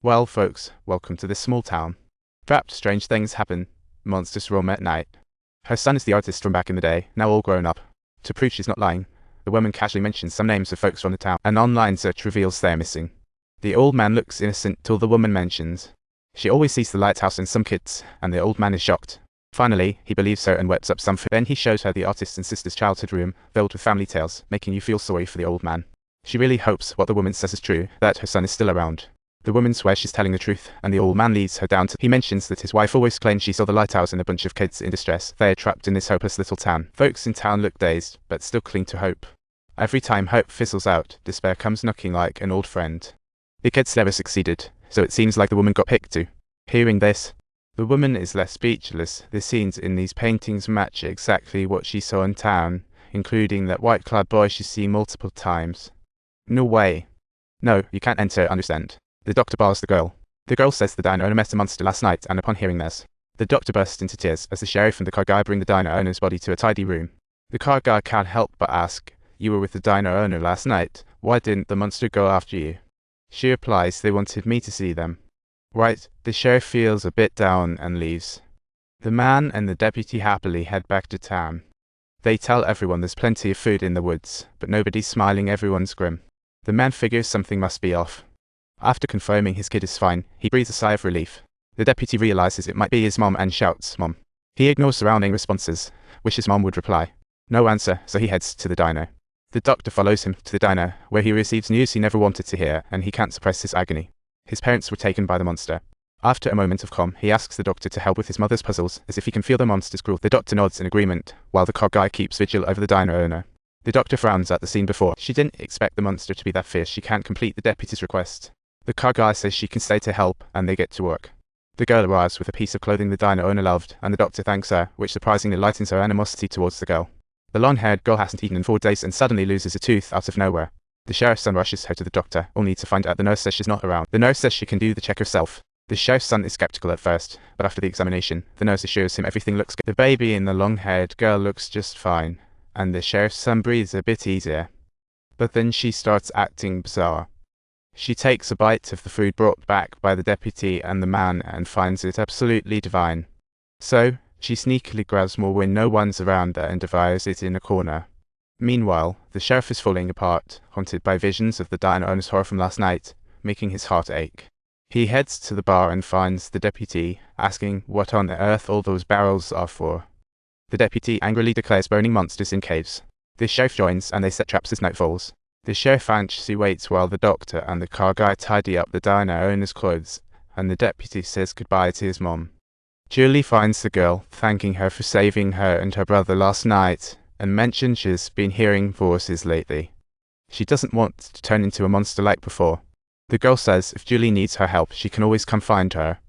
Well, folks, welcome to this small town. Perhaps strange things happen. Monsters roam at night. Her son is the artist from back in the day, now all grown up. To prove she's not lying, the woman casually mentions some names of folks from the town. An online search reveals they're missing. The old man looks innocent till the woman mentions she always sees the lighthouse and some kids, and the old man is shocked. Finally, he believes her and whips up some food. Then he shows her the artist and sister's childhood room, filled with family tales, making you feel sorry for the old man. She really hopes what the woman says is true, that her son is still around. The woman swears she's telling the truth, and the old man leads her down to. He mentions that his wife always claimed she saw the lighthouse and a bunch of kids in distress. They are trapped in this hopeless little town. Folks in town look dazed, but still cling to hope. Every time hope fizzles out, despair comes knocking like an old friend. The kids never succeeded, so it seems like the woman got picked too. Hearing this, the woman is left speechless. The scenes in these paintings match exactly what she saw in town, including that white-clad boy she's seen multiple times. No way. No, you can't enter, understand. The doctor bars the girl. The girl says the diner owner met a monster last night, and upon hearing this, the doctor bursts into tears as the sheriff and the car guy bring the diner owner's body to a tidy room. The car guy can't help but ask, "You were with the diner owner last night. Why didn't the monster go after you?" She replies, "They wanted me to see them." Right, the sheriff feels a bit down and leaves. The man and the deputy happily head back to town. They tell everyone there's plenty of food in the woods, but nobody's smiling, everyone's grim. The man figures something must be off. After confirming his kid is fine, he breathes a sigh of relief. The deputy realizes it might be his mom and shouts, "Mom." He ignores surrounding responses, wishes mom would reply. No answer, so he heads to the diner. The doctor follows him to the diner, where he receives news he never wanted to hear, and he can't suppress his agony. His parents were taken by the monster. After a moment of calm, he asks the doctor to help with his mother's puzzles, as if he can feel the monster's cruel. The doctor nods in agreement, while the car guy keeps vigil over the diner owner. The doctor frowns at the scene before. She didn't expect the monster to be that fierce. She can't complete the deputy's request. The car guy says she can stay to help, and they get to work. The girl arrives with a piece of clothing the diner owner loved, and the doctor thanks her, which surprisingly lightens her animosity towards the girl. The long-haired girl hasn't eaten in 4 days and suddenly loses a tooth out of nowhere. The sheriff's son rushes her to the doctor, only to find out the nurse says she's not around. The nurse says she can do the check herself. The sheriff's son is skeptical at first, but after the examination, the nurse assures him everything looks good. The baby in the long-haired girl looks just fine, and the sheriff's son breathes a bit easier. But then she starts acting bizarre. She takes a bite of the food brought back by the deputy and the man and finds it absolutely divine. So, she sneakily grabs more when no one's around her and devours it in a corner. Meanwhile, the sheriff is falling apart, haunted by visions of the diner owner's horror from last night, making his heart ache. He heads to the bar and finds the deputy, asking what on earth all those barrels are for. The deputy angrily declares burning monsters in caves. The sheriff joins and they set traps as night falls. The sheriff anxiously waits while the doctor and the car guy tidy up the diner owner's clothes, and the deputy says goodbye to his mom. Julie finds the girl, thanking her for saving her and her brother last night, and mentions she's been hearing voices lately. She doesn't want to turn into a monster like before. The girl says if Julie needs her help, she can always come find her.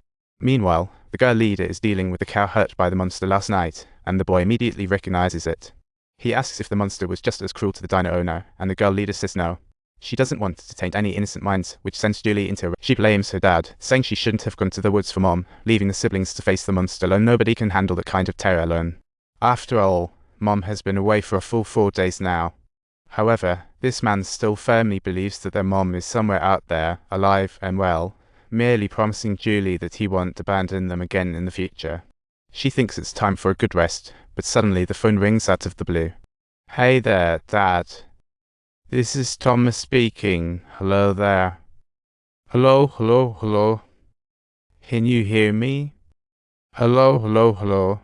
Meanwhile, the girl leader is dealing with the cow hurt by the monster last night, and the boy immediately recognizes it. He asks if the monster was just as cruel to the diner owner, and the girl leader says no. She doesn't want to taint any innocent minds, which sends Julie into a rage. She blames her dad, saying she shouldn't have gone to the woods for mom, leaving the siblings to face the monster alone. Nobody can handle that kind of terror alone. After all, mom has been away for a full 4 days now. However, this man still firmly believes that their mom is somewhere out there, alive and well, merely promising Julie that he won't abandon them again in the future. She thinks it's time for a good rest, but suddenly the phone rings out of the blue. "Hey there, Dad. This is Thomas speaking. Hello there." "Hello, hello, hello. Can you hear me? Hello, hello, hello.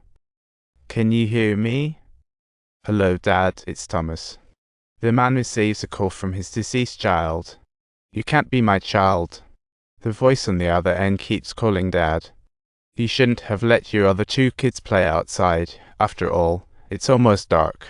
Can you hear me? Hello, Dad, it's Thomas." The man receives a call from his deceased child. "You can't be my child." The voice on the other end keeps calling Dad. "You shouldn't have let your other 2 kids play outside. After all, it's almost dark."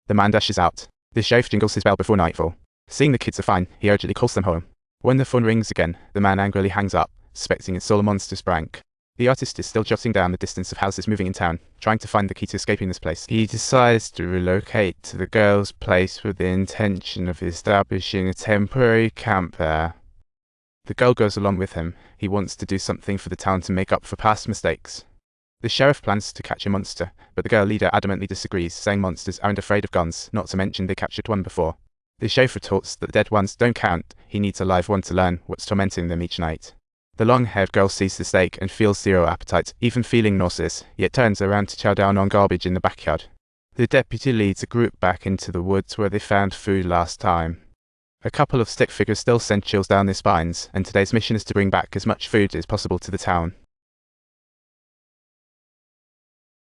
The man dashes out. The sheriff jingles his bell before nightfall. Seeing the kids are fine, he urgently calls them home. When the phone rings again, the man angrily hangs up, suspecting it's all a monster's prank. The artist is still jotting down the distance of houses moving in town, trying to find the key to escaping this place. He decides to relocate to the girl's place with the intention of establishing a temporary camp there. The girl goes along with him. He wants to do something for the town to make up for past mistakes. The sheriff plans to catch a monster, but the girl leader adamantly disagrees, saying monsters aren't afraid of guns, not to mention they captured one before. The sheriff retorts that the dead ones don't count. He needs a live one to learn what's tormenting them each night. The long-haired girl sees the steak and feels zero appetite, even feeling nauseous, yet turns around to chow down on garbage in the backyard. The deputy leads a group back into the woods where they found food last time. A couple of stick figures still send chills down their spines, and today's mission is to bring back as much food as possible to the town.